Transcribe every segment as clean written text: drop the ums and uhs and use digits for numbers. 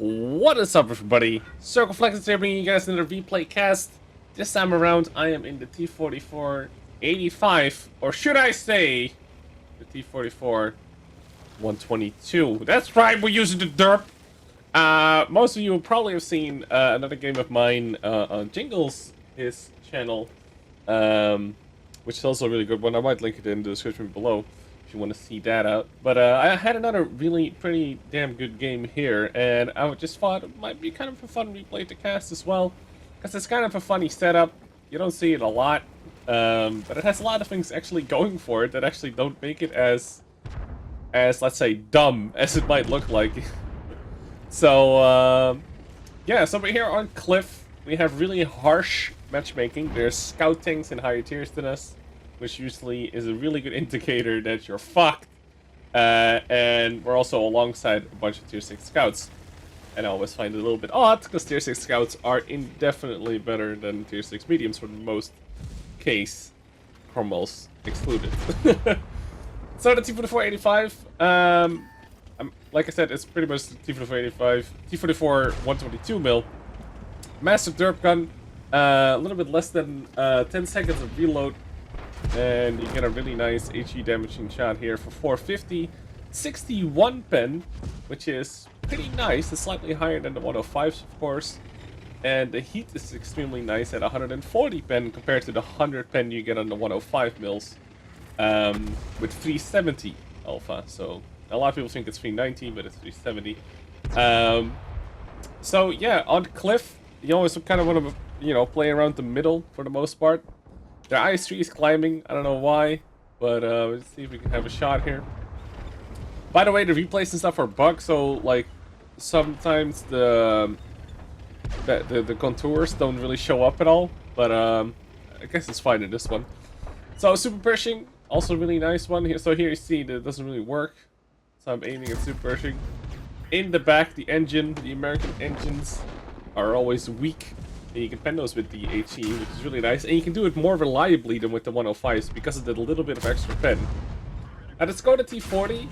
What is up, everybody? Circon is here, bringing you guys another replay cast. This time around, I am in the T-34-85, or should I say, the T-34-122. That's right, we're using the derp. Most of you will probably have seen another game of mine on Jingles, his channel, which is also a really good one. I might link it in the description below if you want to see that out. But I had another really pretty damn good game here, and I just thought it might be kind of a fun replay to cast as well, because it's kind of a funny setup. You don't see it a lot, but it has a lot of things actually going for it that actually don't make it as let's say, dumb as it might look like. So, yeah, so we're here on Cliff. We have really harsh matchmaking. There's scout tanks in higher tiers than us, which usually is a really good indicator that you're fucked. And we're also alongside a bunch of tier 6 scouts. And I always find it a little bit odd, because tier 6 scouts are indefinitely better than tier 6 mediums for the most case, Cromwell's excluded. So the T-34-85, like I said, it's pretty much the T-34-85, T-34-122 mil. Massive derp gun, a little bit less than 10 seconds of reload, and you get a really nice HE damaging shot here for 450. 61 pen, which is pretty nice. It's slightly higher than the 105s, of course. And the heat is extremely nice at 140 pen compared to the 100 pen you get on the 105 mils, with 370 alpha. So a lot of people think it's 390, but it's 370. So yeah, on Cliff, you always kind of want to, you know, play around the middle for the most part. Their IS-3 is climbing. I don't know why, but let's see if we can have a shot here. By the way, the replays and stuff are bugged, so like sometimes the contours don't really show up at all. But I guess it's fine in this one. So super pushing, also really nice one here. So here you see that it doesn't really work. So I'm aiming at super pushing. In the back, the engine, the American engines are always weak. And you can pen those with the HE, which is really nice. And you can do it more reliably than with the 105s because of the little bit of extra pen. Now let's go to T40.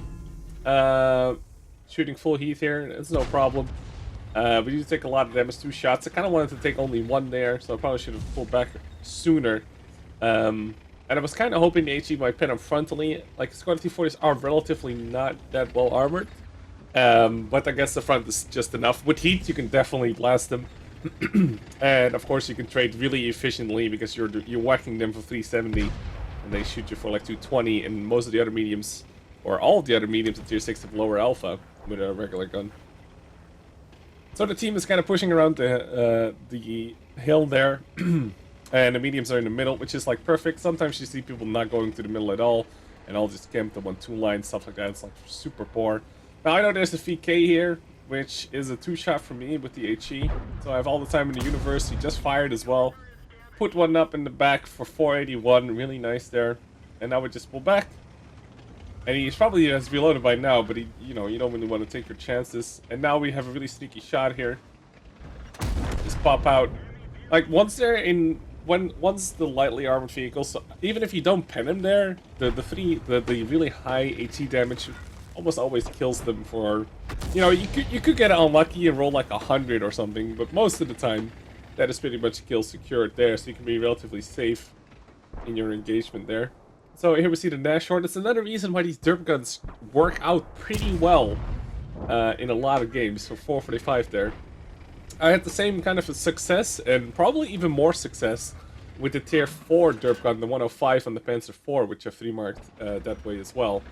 Shooting full heat here, it's no problem. We do take a lot of damage, 2 shots. I kind of wanted to take only 1 there, so I probably should have pulled back sooner. And I was kind of hoping the HE might pen them frontally. Like, Squad T40s are relatively not that well armored. But I guess the front is just enough. With heat, you can definitely blast them. And of course, you can trade really efficiently because you're whacking them for 370, and they shoot you for like 220. And most of the other mediums, or all of the other mediums in tier 6, have lower alpha with a regular gun. So the team is kind of pushing around the hill there. And the mediums are in the middle, which is like perfect. Sometimes you see people not going to the middle at all, and I'll just camp the 1-2 line, stuff like that. It's like super poor. Now I know there's a VK here, which is a 2-shot for me with the HE. So I have all the time in the universe. He just fired as well. Put one up in the back for 481, really nice there. And now we just pull back. And he's probably has reloaded by now, but he, you know, you don't really want to take your chances. And now we have a really sneaky shot here. Just pop out. Like once they're in, once the lightly armored vehicles, so even if you don't pen him there, the really high HE damage almost always kills them for, you know, you could get unlucky and roll like 100 or something, but most of the time that is pretty much kill secured there, so you can be relatively safe in your engagement there. So here we see the Nash Horde. It's another reason why these derp guns work out pretty well in a lot of games. So 445 there. I had the same kind of a success, and probably even more success, with the tier 4 derp gun, the 105 on the Panzer IV, which I've 3-marked that way as well.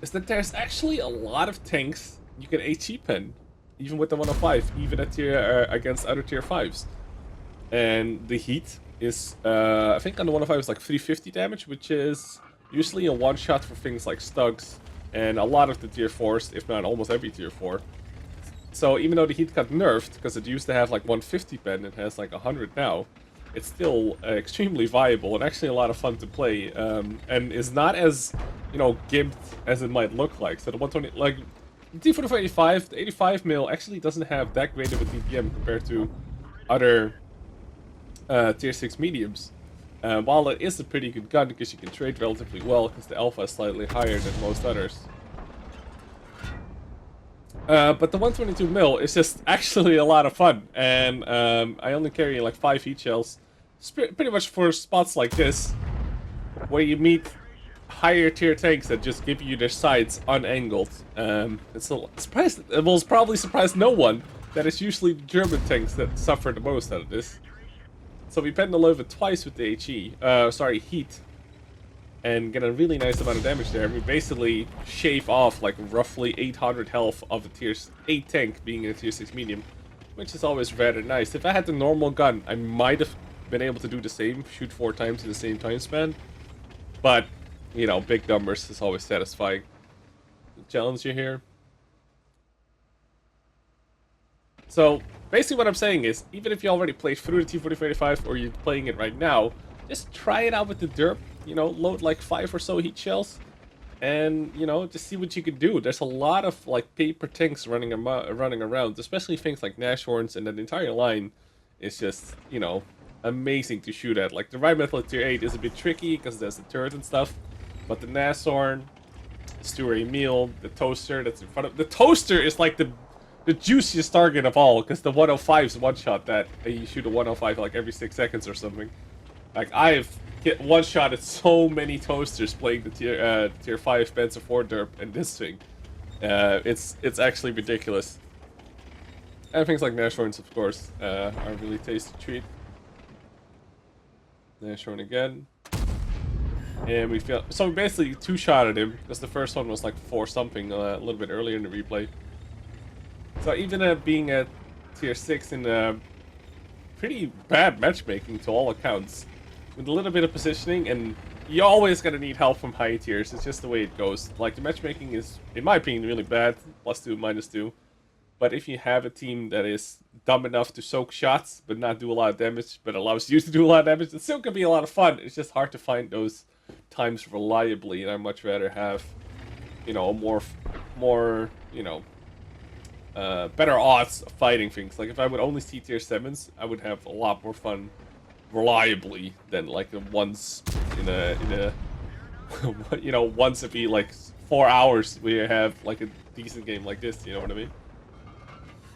Is that there's actually a lot of tanks you can HE pen, even with the 105, even at tier against other tier 5s. And the heat is, I think on the 105 is like 350 damage, which is usually a 1-shot for things like Stugs and a lot of the tier 4s, if not almost every tier 4. So even though the heat got nerfed, because it used to have like 150 pen, it has like 100 now, it's still extremely viable and actually a lot of fun to play, and is not as, you know, gimped as it might look like. So the 120, like the T-34-85, the 85 mil actually doesn't have that great of a DPM compared to other tier 6 mediums. While it is a pretty good gun because you can trade relatively well because the alpha is slightly higher than most others. But the 122 mil is just actually a lot of fun, and I only carry like 5 heat shells. It's pretty much for spots like this, where you meet higher tier tanks that just give you their sights unangled. It's a surprise. It will probably surprise no one that it's usually the German tanks that suffer the most out of this. So we pen the over twice with the heat, and get a really nice amount of damage there. We basically shave off like roughly 800 health of a tier 8 tank being a tier 6 medium, which is always rather nice. If I had the normal gun, I might have been able to do the same, shoot 4 times in the same time span. But, you know, big numbers is always satisfying. Challenge you here. So, basically what I'm saying is, even if you already played through the T-34-122 or you're playing it right now, just try it out with the derp. You know, load like 5 or so heat shells, and you know, just see what you can do. There's a lot of like paper tanks running around, especially things like Nashorns, and that entire line is just, you know, amazing to shoot at. Like the right metal tier 8 is a bit tricky because there's the turret and stuff, but the Nashorn, Stewart Emil, the toaster that's in front of the toaster is like the juiciest target of all, because the 105's one shot that you shoot a 105 like every 6 seconds or something. Like I've get one shot at so many toasters playing the tier 5 Panzer 4 derp and this thing. It's actually ridiculous. And things like Nashorns, of course, are a really tasty treat. Nashorn again. And we feel so we basically 2-shotted him, because the first one was like 4 something a little bit earlier in the replay. So even being at tier 6 in pretty bad matchmaking to all accounts, with a little bit of positioning, and you're always gonna need help from high tiers. It's just the way it goes. Like the matchmaking is, in my opinion, really bad. +2, -2. But if you have a team that is dumb enough to soak shots but not do a lot of damage, but allows you to do a lot of damage, it still can be a lot of fun. It's just hard to find those times reliably, and I'd much rather have, you know, more, you know, better odds of fighting things. Like if I would only see tier 7s, I would have a lot more fun reliably than like once in a you know, once every like 4 hours we have like a decent game like this, you know what I mean?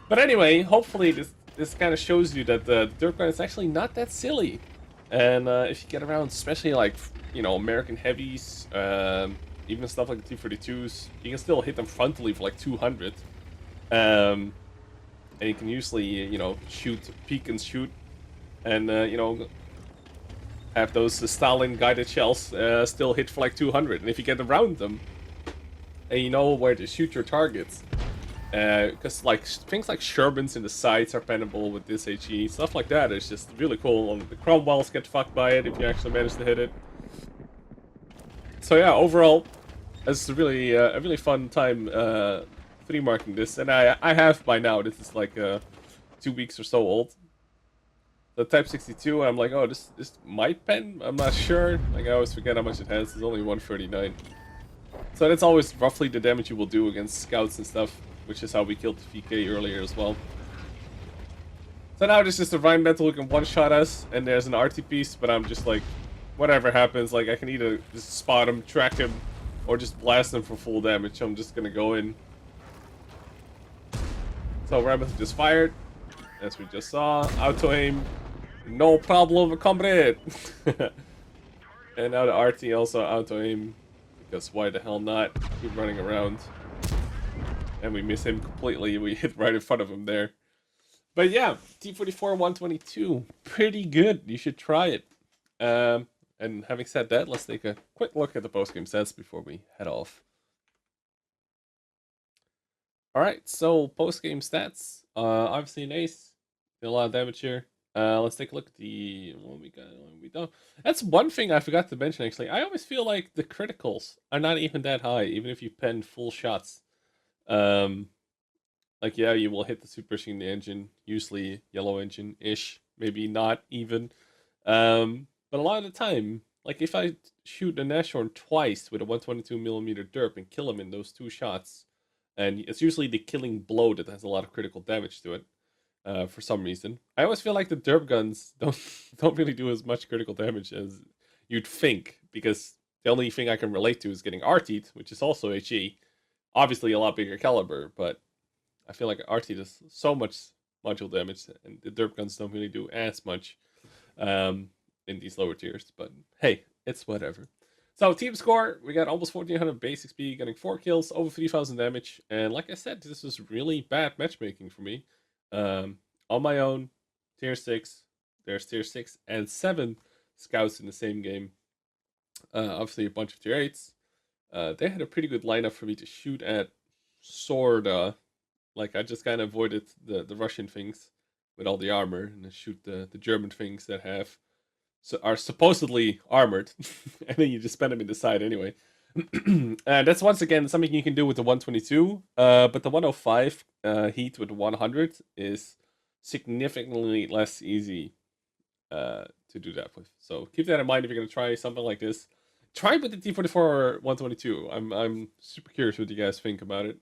But anyway, hopefully this kind of shows you that the derp gun is actually not that silly, and if you get around, especially like, you know, American heavies, even stuff like the T-32s, you can still hit them frontally for like 200, and you can usually, you know, peek and shoot, and you know, have those Stalin guided shells still hit for like 200. And if you get around them and you know where to shoot your targets, because like things like Shermans in the sights are pennable with this HE, stuff like that is just really cool. And the Cromwells get fucked by it if you actually manage to hit it. So yeah, overall, it's a really fun time 3 marking this, and I have by now. This is like 2 weeks or so old. The Type 62, I'm like, oh, this might pen? I'm not sure. Like, I always forget how much it has. It's only 139. So that's always roughly the damage you will do against scouts and stuff, which is how we killed the VK earlier as well. So now there's just a Rheinmetall who can one-shot us, and there's an RT piece, but I'm just like, whatever happens, like, I can either just spot him, track him, or just blast him for full damage. I'm just gonna go in. So Rheinmetall just fired, as we just saw. Auto-aim. No problem, comrade! And now the RT also auto-aim, because why the hell not? Keep running around. And we miss him completely, we hit right in front of him there. But yeah, T-34-122, pretty good, you should try it. And having said that, let's take a quick look at the post-game stats before we head off. Alright, so post-game stats, obviously an ace, did a lot of damage here. Let's take a look at the what we got, what we don't. That's one thing I forgot to mention, actually. I always feel like the criticals are not even that high, even if you pen full shots. Like, yeah, you will hit the super machine engine, usually yellow engine-ish, maybe not even. But a lot of the time, like if I shoot a Nashorn twice with a 122mm derp and kill him in those 2 shots, and it's usually the killing blow that has a lot of critical damage to it. For some reason, I always feel like the derp guns don't really do as much critical damage as you'd think, because the only thing I can relate to is getting RT'd, which is also HE, obviously a lot bigger caliber, but I feel like RT does so much module damage, and the derp guns don't really do as much in these lower tiers. But hey, it's whatever. So team score, we got almost 1400 base XP, getting 4 kills, over 3000 damage, and like I said, this was really bad matchmaking for me. On my own, tier 6, there's tier 6 and 7 scouts in the same game. Obviously a bunch of tier 8s. They had a pretty good lineup for me to shoot at, sorta. Like, I just kind of avoided the Russian things with all the armor, and then shoot the German things that are supposedly armored, and then you just spam them in the side anyway. And that's once again something you can do with the 122, but the 105 heat with 100 is significantly less easy to do that with. So keep that in mind if you're gonna try something like this. Try with the T-34-122. I'm super curious what you guys think about it.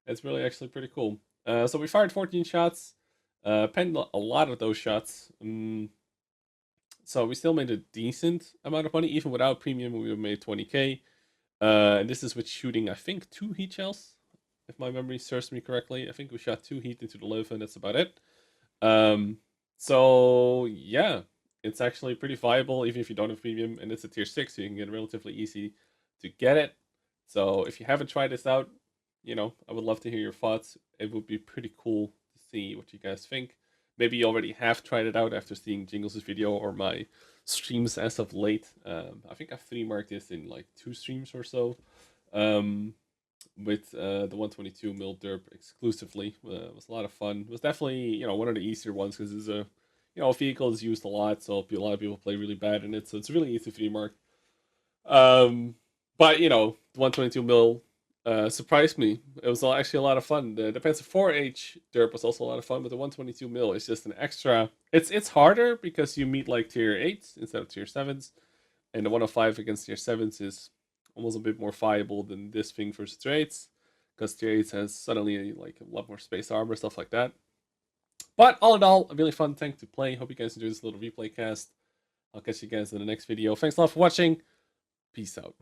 It's really actually pretty cool. So we fired 14 shots, penned a lot of those shots. So we still made a decent amount of money, even without premium. We made 20k. And this is with shooting, I think, 2 heat shells, if my memory serves me correctly. I think we shot 2 heat into the live, and that's about it. So yeah, it's actually pretty viable, even if you don't have premium, and it's a tier 6, so you can get relatively easy to get it. So if you haven't tried this out, you know, I would love to hear your thoughts. It would be pretty cool to see what you guys think. Maybe you already have tried it out after seeing Jingles' video or my streams as of late. I think I've 3-marked this in like 2 streams or so. With the 122 mil derp exclusively. It was a lot of fun. It was definitely, you know, one of the easier ones because it's a, you know, vehicle is used a lot, so a lot of people play really bad in it, so it's really easy to 3-mark. But you know, the 122 mil surprised me. It was actually a lot of fun. The Panzer 4H derp was also a lot of fun, but the 122 mil is just an extra. It's harder because you meet like tier 8s instead of tier 7s, and the 105 against tier 7s is almost a bit more viable than this thing versus tier 8s, because tier 8s has suddenly like a lot more space armor, stuff like that. But all in all, a really fun tank to play. Hope you guys enjoyed this little replay cast. I'll catch you guys in the next video. Thanks a lot for watching. Peace out.